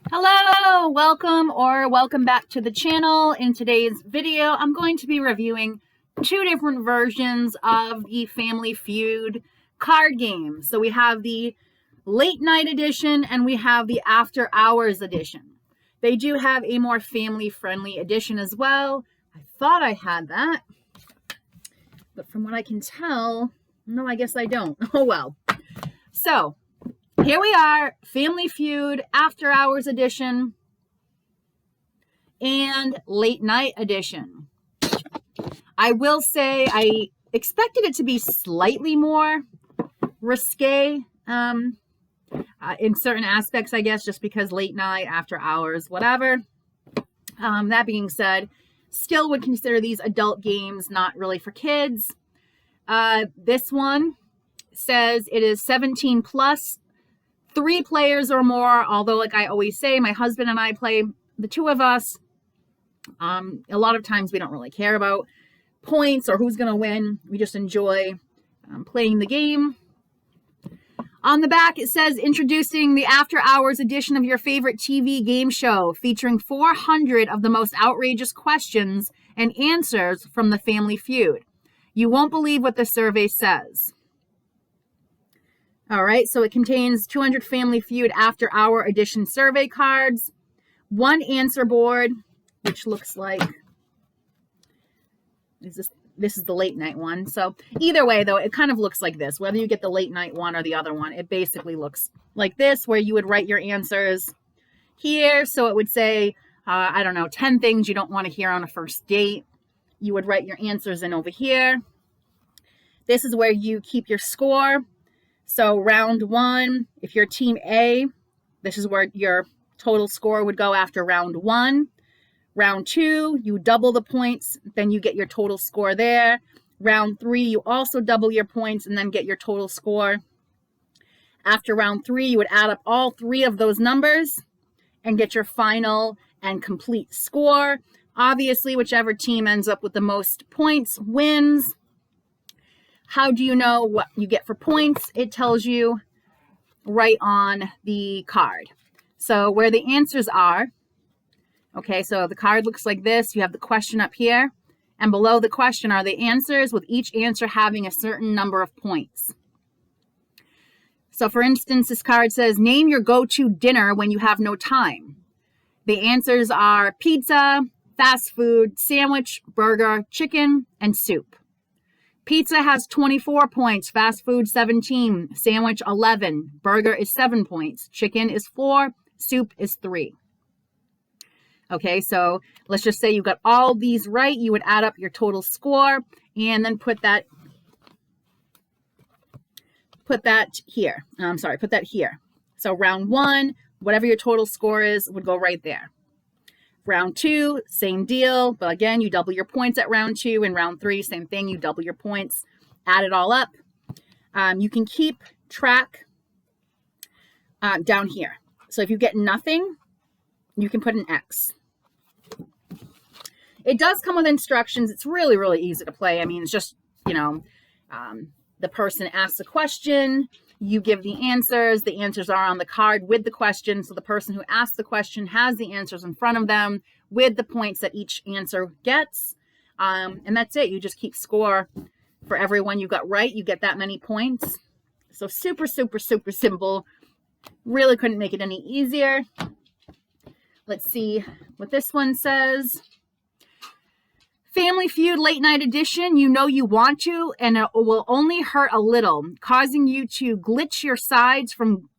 Hello, welcome back to the channel. In today's video, I'm going to be reviewing two different versions of the Family Feud card game. So we have the late night edition and we have the after hours edition. They do have a more family friendly edition as well. I thought I had that, but from what I can tell, no, I guess I don't. Oh well. So here we are, Family Feud After Hours Edition and Late Night Edition. I will say I expected it to be slightly more risque in certain aspects, I guess, just because late night, after hours, whatever. That being said, still would consider these adult games, not really for kids. This one says it is 17 plus. 3 players or more, although like I always say, my husband and I play, the two of us. A lot of times we don't really care about points or who's going to win. We just enjoy playing the game. On the back, it says, introducing the After Hours edition of your favorite TV game show, featuring 400 of the most outrageous questions and answers from the Family Feud. You won't believe what the survey says. All right, so it contains 200 Family Feud After Hour Edition survey cards, 1 answer board, which looks like, this is the late night one. So either way, though, it kind of looks like this. Whether you get the late night one or the other one, it basically looks like this, where you would write your answers here. So it would say, I don't know, 10 things you don't want to hear on a first date. You would write your answers in over here. This is where you keep your score. So round 1, if you're team A, this is where your total score would go after round 1. Round 2, you double the points, then you get your total score there. Round 3, you also double your points and then get your total score. After round 3, you would add up all 3 of those numbers and get your final and complete score. Obviously, whichever team ends up with the most points wins. How do you know what you get for points? It tells you right on the card. So where the answers are, okay, so the card looks like this. You have the question up here, and below the question are the answers, with each answer having a certain number of points. So for instance, this card says, name your go-to dinner when you have no time. The answers are pizza, fast food, sandwich, burger, chicken, and soup. Pizza has 24 points, fast food 17, sandwich 11, burger is 7 points, chicken is 4, soup is 3. Okay, so let's just say you got all these right. You would add up your total score and then put that here. Put that here. So round 1, whatever your total score is, would go right there. Round 2, same deal, but again, you double your points at round 2. And round 3, same thing, you double your points, add it all up. You can keep track down here. So if you get nothing, you can put an X. It does come with instructions. It's really, really easy to play. I mean, it's just, the person asks a question, you give the answers are on the card with the question. So the person who asks the question has the answers in front of them with the points that each answer gets. And that's it. You just keep score for everyone you got right. You get that many points. So super, super, super simple. Really couldn't make it any easier. Let's see what this one says. Family Feud Late Night Edition, you know you want to, and it will only hurt a little, causing you to glitch your sides from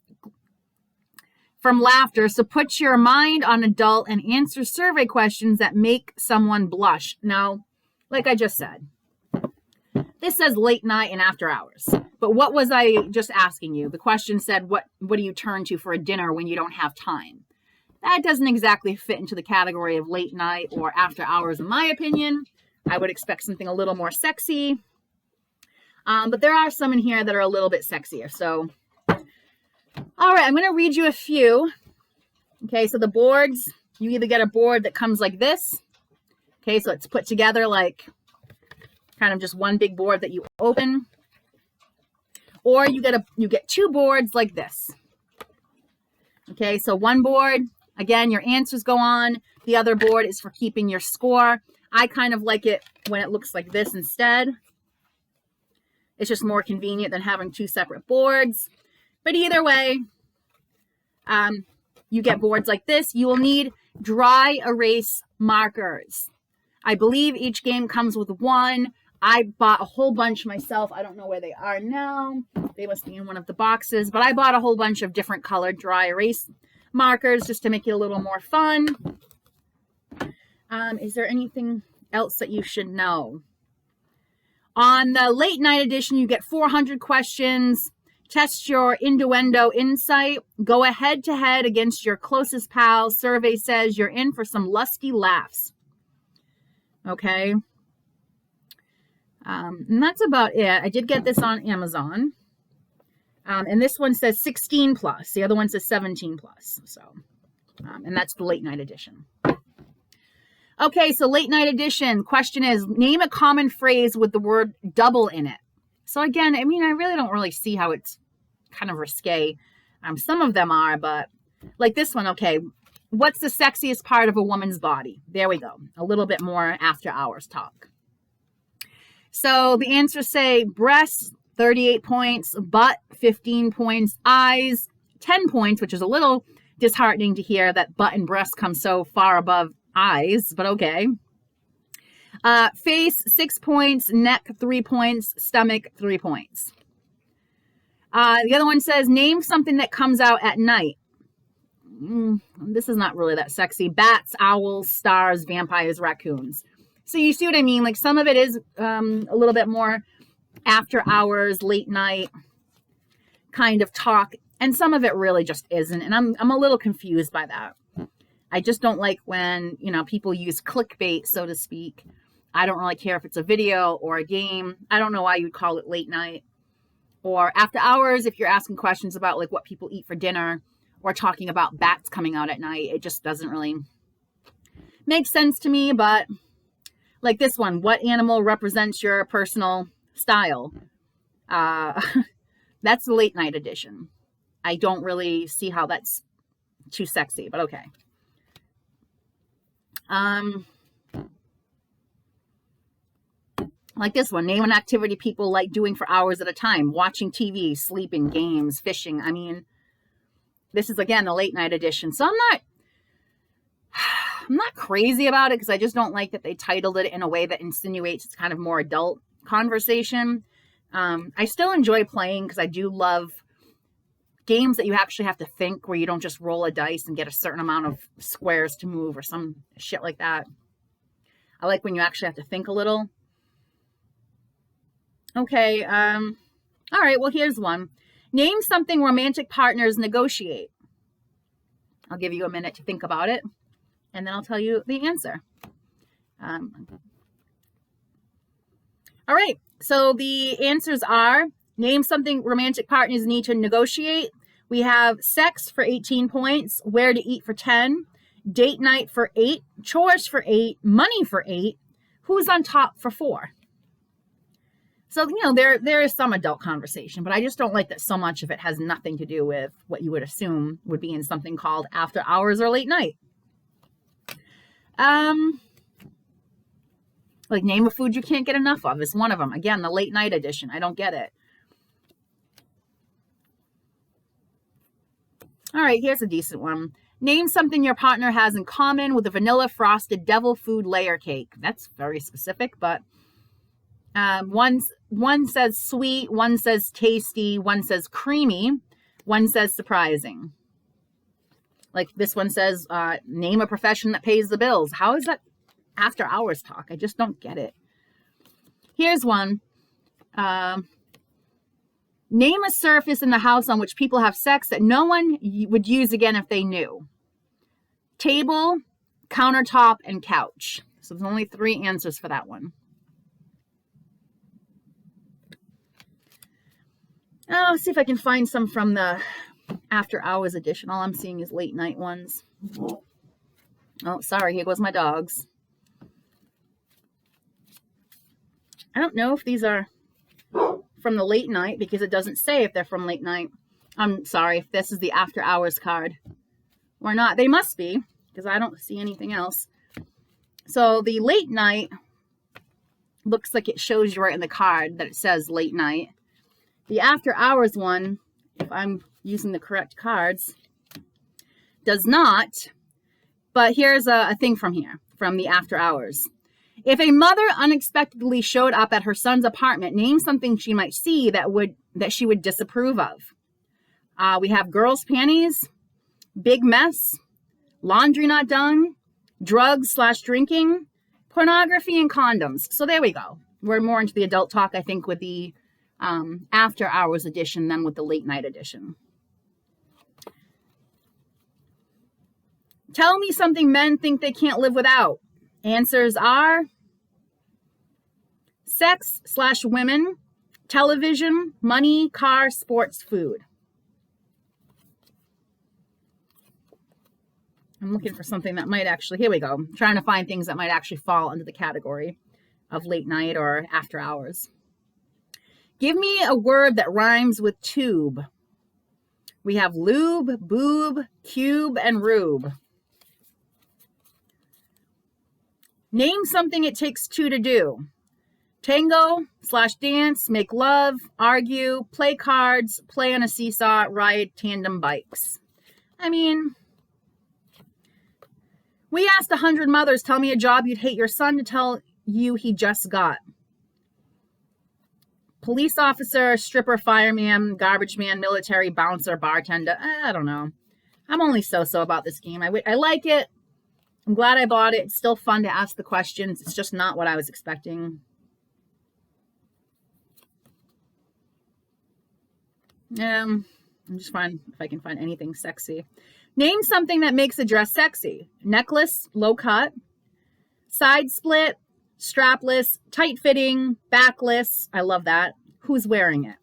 laughter. So put your mind on adult and answer survey questions that make someone blush. Now, like I just said, this says late night and after hours. But what was I just asking you? The question said, what do you turn to for a dinner when you don't have time? That doesn't exactly fit into the category of late night or after hours, in my opinion. I would expect something a little more sexy. But there are some in here that are a little bit sexier. So, all right, I'm going to read you a few. Okay, so the boards, you either get a board that comes like this. Okay, so it's put together like kind of just one big board that you open. Or you get 2 boards like this. Okay, so one board Again, your answers go on. The other board is for keeping your score. I kind of like it when it looks like this instead. It's just more convenient than having two separate boards. But either way, you get boards like this. You will need dry erase markers. I believe each game comes with one. I bought a whole bunch myself. I don't know where they are now. They must be in one of the boxes. But I bought a whole bunch of different colored dry erase markers just to make it a little more fun. Is there anything else that you should know? On the late night edition, you get 400 questions. Test your innuendo insight. Go head to head against your closest pal. Survey says you're in for some lusty laughs. Okay. And that's about it. I did get this on Amazon. And this one says 16 plus. The other one says 17 plus. So, and that's the late night edition. Okay, so late night edition. Question is, name a common phrase with the word double in it. So again, I mean, I really don't really see how it's kind of risque. Some of them are, but like this one, okay. What's the sexiest part of a woman's body? There we go. A little bit more after hours talk. So the answers say breasts, 38 points, butt, 15 points, eyes, 10 points, which is a little disheartening to hear that butt and breast come so far above eyes, but okay. Face, 6 points, neck, 3 points, stomach, 3 points. The other one says, name something that comes out at night. This is not really that sexy. Bats, owls, stars, vampires, raccoons. So you see what I mean? Like some of it is a little bit more after hours, late night kind of talk. And some of it really just isn't. And I'm a little confused by that. I just don't like when, people use clickbait, so to speak. I don't really care if it's a video or a game. I don't know why you'd call it late night. Or after hours, if you're asking questions about like what people eat for dinner or talking about bats coming out at night, it just doesn't really make sense to me. But like this one, what animal represents your personal style? That's the late night edition. I don't really see how that's too sexy, but okay. Like this one, name an activity people like doing for hours at a time. Watching TV, sleeping, games, fishing. I mean, this is again the late night edition. So I'm not crazy about it because I just don't like that they titled it in a way that insinuates it's kind of more adult conversation. I still enjoy playing because I do love games that you actually have to think, where you don't just roll a dice and get a certain amount of squares to move or some shit like that. I like when you actually have to think a little. Okay, all right, well, here's one. Name something romantic partners negotiate. I'll give you a minute to think about it, and then I'll tell you the answer. All right, so the answers are, name something romantic partners need to negotiate. We have sex for 18 points, where to eat for 10, date night for 8, chores for 8, money for 8, who's on top for 4. So, there is some adult conversation, but I just don't like that so much of it has nothing to do with what you would assume would be in something called after hours or late night. Like name a food you can't get enough of is one of them. Again, the late night edition. I don't get it. All right, here's a decent one. Name something your partner has in common with a vanilla frosted devil food layer cake. That's very specific, but one says sweet, one says tasty, one says creamy, one says surprising. Like this one says, name a profession that pays the bills. How is that after hours talk? I just don't get it. Here's one. Name a surface in the house on which people have sex that no one would use again if they knew. Table, countertop, and couch. So there's only 3 answers for that one. I'll see if I can find some from the after hours edition. All I'm seeing is late night ones. Oh, sorry. Here goes my dogs. I don't know if these are from the late night because it doesn't say if they're from late night. I'm sorry if this is the after hours card. or not. They must be, because I don't see anything else. So the late night looks like it shows you right in the card that it says late night. The after hours one, if I'm using the correct cards, does not. But here's a thing from here, from the after hours. If a mother unexpectedly showed up at her son's apartment, name something she might see that she would disapprove of. We have girls' panties, big mess, laundry not done, drugs/drinking, pornography, and condoms. So there we go. We're more into the adult talk, I think, with the after hours edition than with the late night edition. Tell me something men think they can't live without. Answers are sex/women, television, money, car, sports, food. I'm looking for something that might actually, here we go. I'm trying to find things that might actually fall under the category of late night or after hours. Give me a word that rhymes with tube. We have lube, boob, cube, and rube. Name something it takes two to do. Tango/dance, make love, argue, play cards, play on a seesaw, ride tandem bikes. I mean, we asked 100 mothers, tell me a job you'd hate your son to tell you he just got. Police officer, stripper, fireman, garbage man, military, bouncer, bartender. I don't know. I'm only so-so about this game. I like it. I'm glad I bought it. It's still fun to ask the questions. It's just not what I was expecting. I'm just trying if I can find anything sexy. Name something that makes a dress sexy. Necklace, low cut, side split, strapless, tight fitting, backless. I love that. Who's wearing it?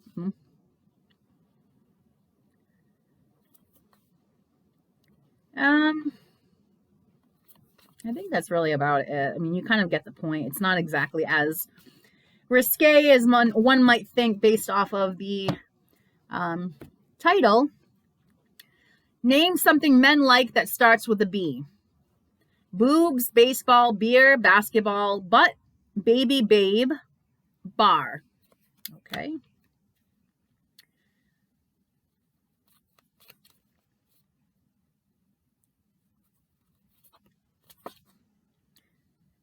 I think that's really about it. I mean, you kind of get the point. It's not exactly as risque as one might think based off of the title. Name something men like that starts with a B. Boobs, baseball, beer, basketball, butt, baby, babe, bar. Okay.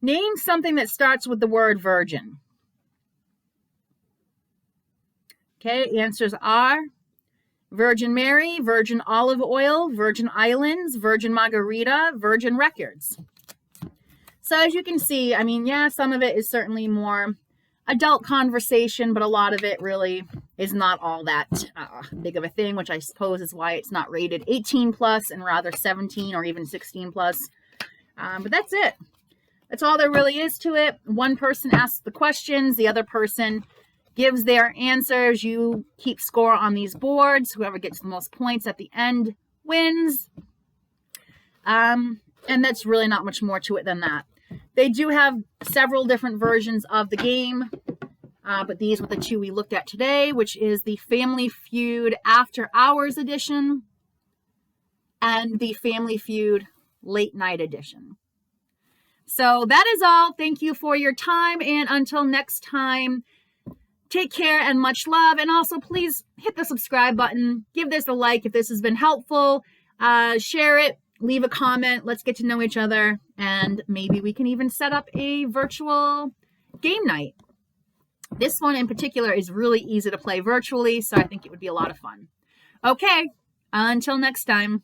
Name something that starts with the word virgin. Okay, answers are Virgin Mary, Virgin Olive Oil, Virgin Islands, Virgin Margarita, Virgin Records. So as you can see, I mean, yeah, some of it is certainly more adult conversation, but a lot of it really is not all that big of a thing, which I suppose is why it's not rated 18 plus and rather 17 or even 16 plus. But that's it. That's all there really is to it. One person asks the questions, the other person gives their answers. You keep score on these boards. Whoever gets the most points at the end wins. And that's really not much more to it than that. They do have several different versions of the game, but these were the two we looked at today, which is the Family Feud After Hours Edition and the Family Feud Late Night Edition. So that is all. Thank you for your time, and until next time, take care and much love. And also, please hit the subscribe button. Give this a like if this has been helpful. Share it. Leave a comment. Let's get to know each other. And maybe we can even set up a virtual game night. This one in particular is really easy to play virtually, so I think it would be a lot of fun. Okay, until next time.